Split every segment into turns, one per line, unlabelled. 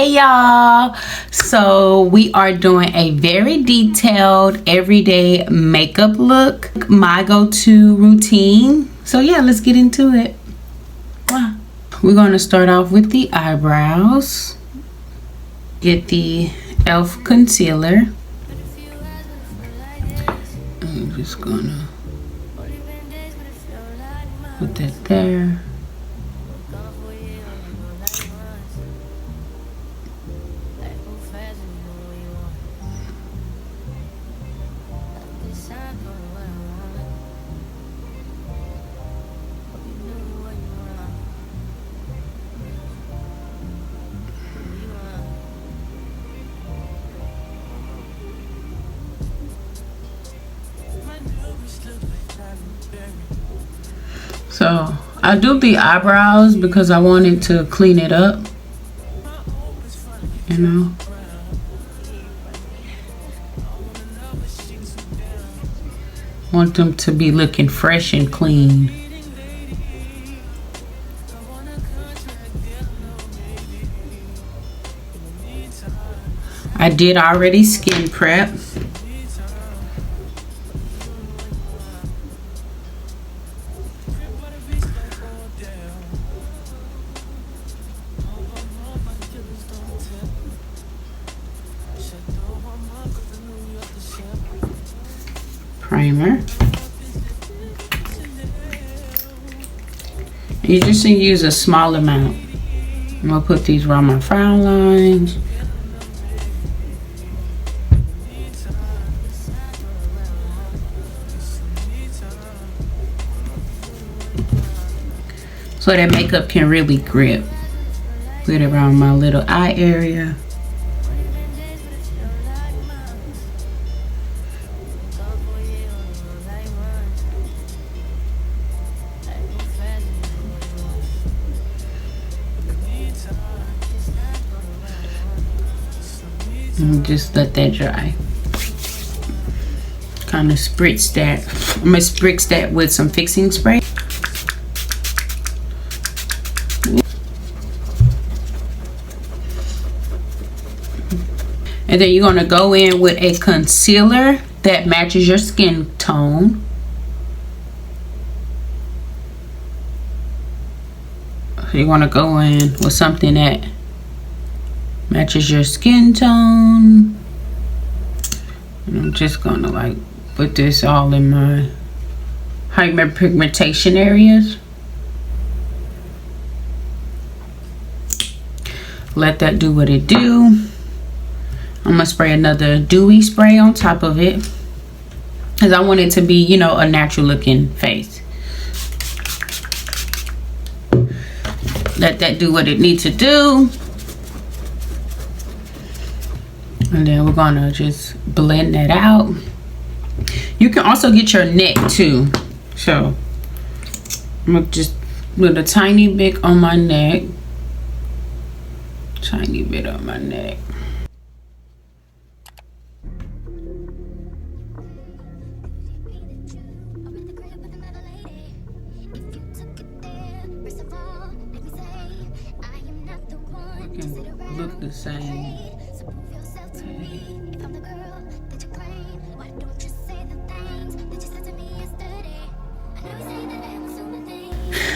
Hey y'all, so we are doing a very detailed everyday makeup look, my go-to routine. So yeah, let's get into it. We're going to start off with the eyebrows. Get the e.l.f. concealer. I'm just gonna put that there. So I do the eyebrows because I wanted to clean it up, you know. Want them to be looking fresh and clean. I did already skin prep. Primer. You just need to use a small amount. I'm gonna put these around my frown lines. So that makeup can really grip. Put it around my little eye area. And just let that dry. Kind of spritz that. I'm gonna spritz that with some fixing spray. And then you're gonna go in with a concealer that matches your skin tone. So you wanna go in with something that matches your skin tone. And I'm just gonna like put this all in my hyperpigmentation areas. Let that do what it do. I'm gonna spray another dewy spray on top of it because I want it to be, you know, a natural looking face. Let that do what it needs to do. And then we're gonna just blend that out. You can also get your neck too. So I'm gonna just put a tiny bit on my neck. Tiny bit on my neck. It can look the same.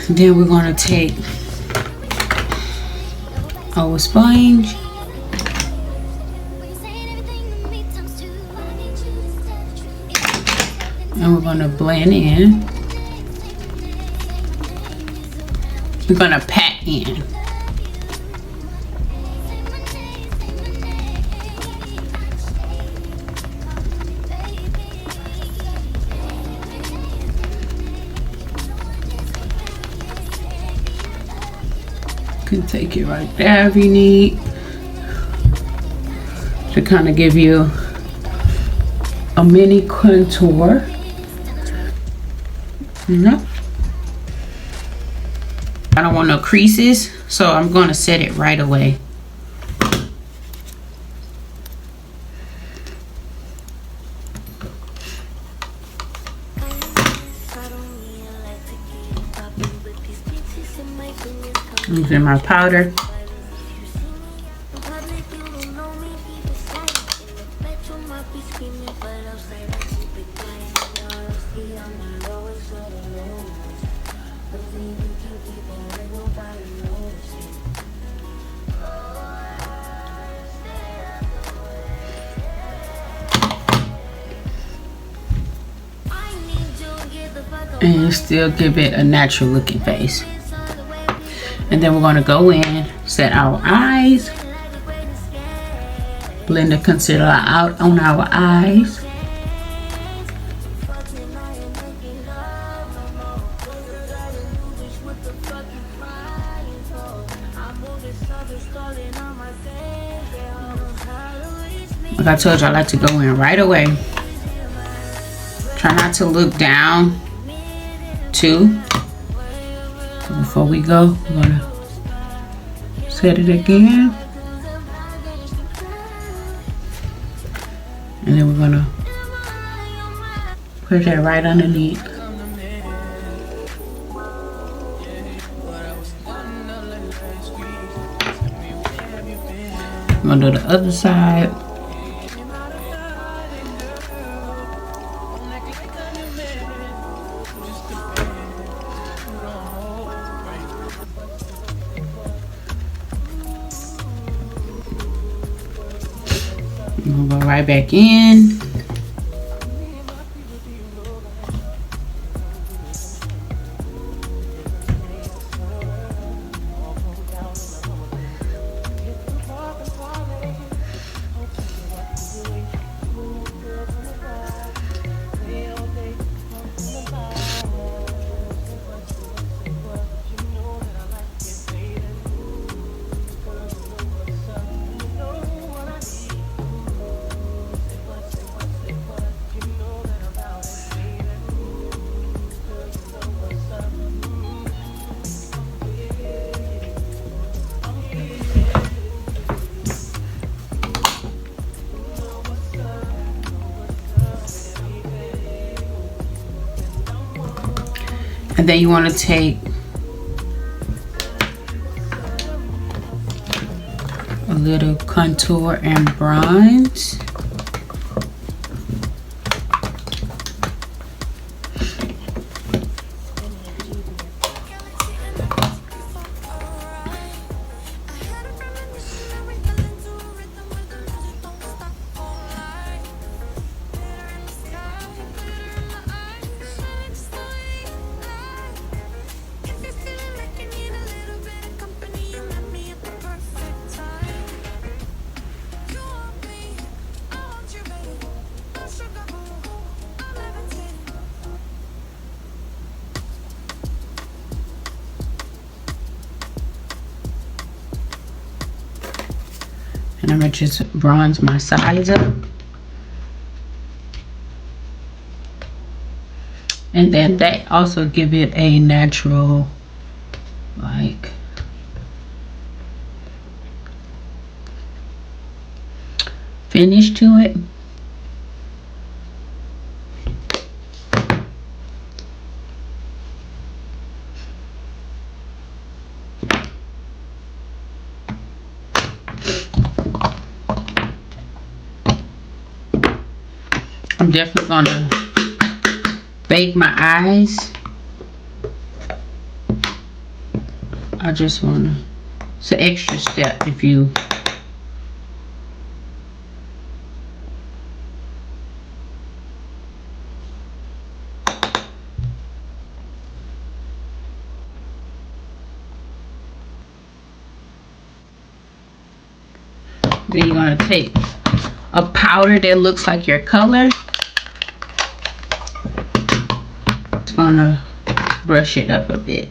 Then we're gonna take our sponge and we're gonna blend in. We're gonna pat in. Can take it right there if you need to kind of give you a mini contour. No, I don't want no creases, so I'm going to set it right away. Using my powder. And still give it a natural looking face. And then we're going to go in, set our eyes, blend the concealer out on our eyes. Like I told you, I like to go in right away. Try not to look down too. Before we go, we're gonna set it again. And then we're gonna put that right underneath. I'm gonna do the other side. I'm gonna go right back in. And then you want to take a little contour and bronze. And I'm gonna just bronze my sides up. And then that also give it a natural, like, finish to it. I'm definitely gonna bake my eyes. I just wanna, it's an extra step if you then you're gonna take a powder that looks like your color. Just gonna brush it up a bit.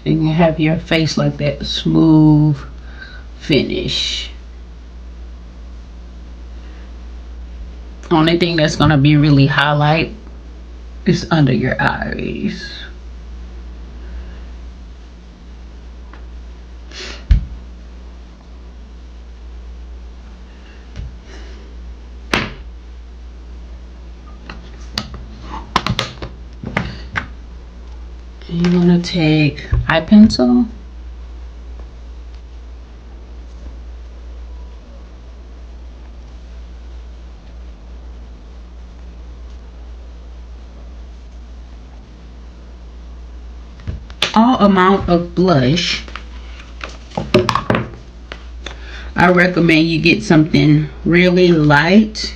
And you have your face like that smooth finish. Only thing that's gonna be really highlight is under your eyes. And you're gonna take eye pencil. All amount of blush. I recommend you get something really light.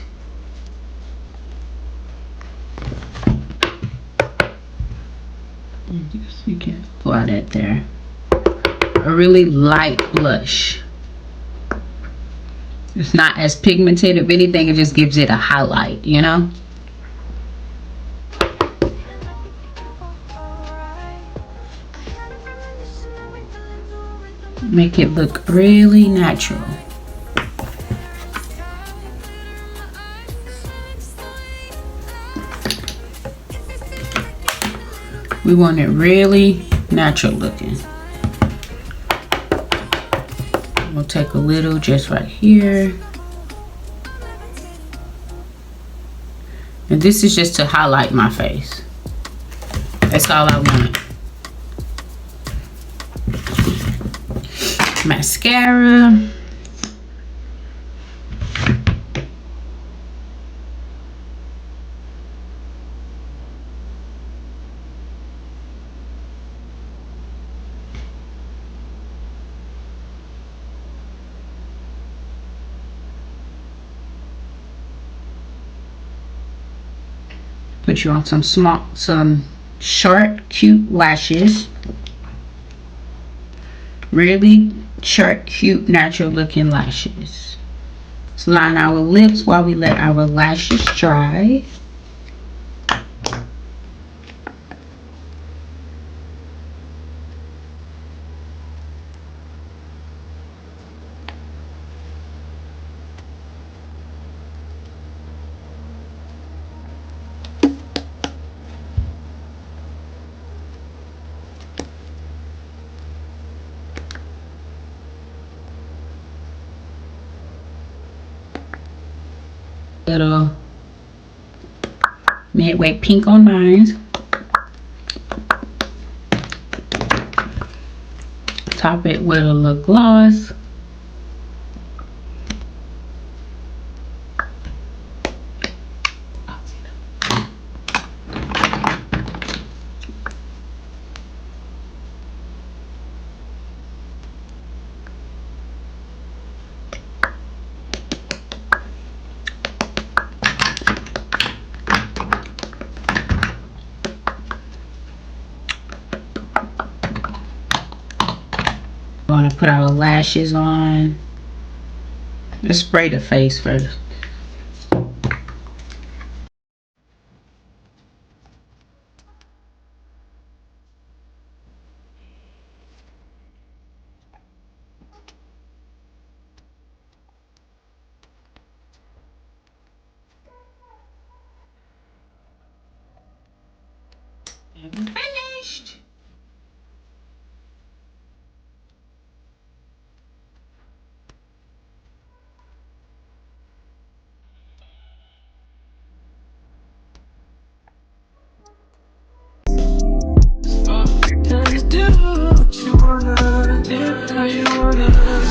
You can apply that there. A really light blush. It's not as pigmented. If anything, it just gives it a highlight, you know? Make it look really natural. We want it really natural looking. We'll take a little just right here. And this is just to highlight my face. That's all I want. Mascara. Put you on some short, cute lashes. Really short, cute, natural looking lashes. Let's line our lips while we let our lashes dry. Little midway pink on mine. Top it with a little gloss. We're going to put our lashes on. Let's spray the face first. And we're finished. Just do what you wanna, do how you wanna.